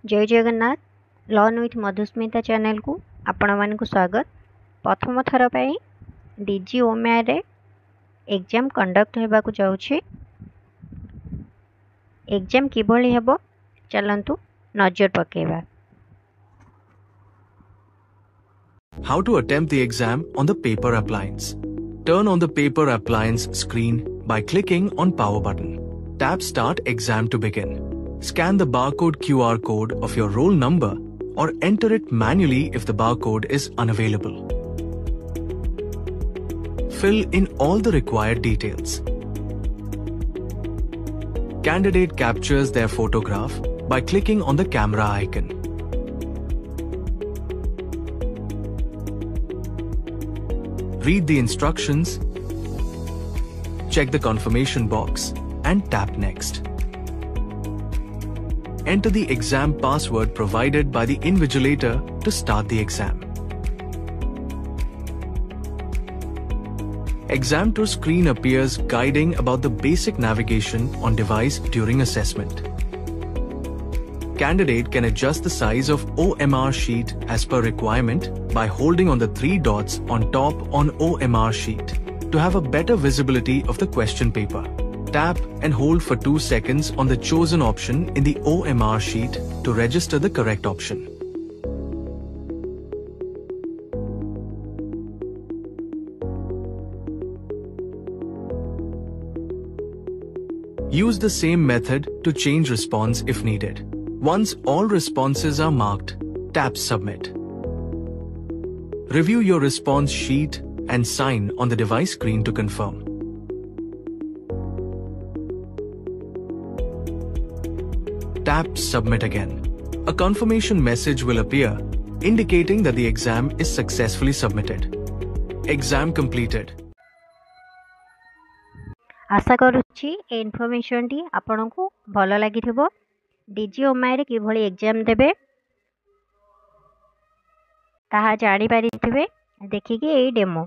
जय Jagannath learn with Madhusmita channel को आपण मानक स्वागत। प्रथम थर पर डीजीओमेआई रे एग्जाम कंडक्ट होगा जाऊँगी। एग्जाम किभली हेबो चलंतु नजर पकेबा। How to attempt the exam on the paper appliance. Turn on the paper appliance screen by clicking on power button. Tap Start Exam to begin. Scan the barcode QR code of your roll number or enter it manually if the barcode is unavailable. Fill in all the required details. Candidate captures their photograph by clicking on the camera icon. Read the instructions, check the confirmation box and tap Next. Enter the exam password provided by the invigilator to start the exam. Exam tour screen appears guiding about the basic navigation on device during assessment. Candidate can adjust the size of OMR sheet as per requirement by holding on the three dots on top on OMR sheet to have a better visibility of the question paper. Tap and hold for 2 seconds on the chosen option in the OMR sheet to register the correct option. Use the same method to change response if needed. Once all responses are marked, tap Submit. Review your response sheet and sign on the device screen to confirm. Tap Submit again. A confirmation message will appear indicating that the exam is successfully submitted. Exam completed. Asha करुच्ची A information T आपनको भल लगी डीजीओमेआई रे किभली exam देबे ताहा जानी पारिथिबे देखिकी a demo.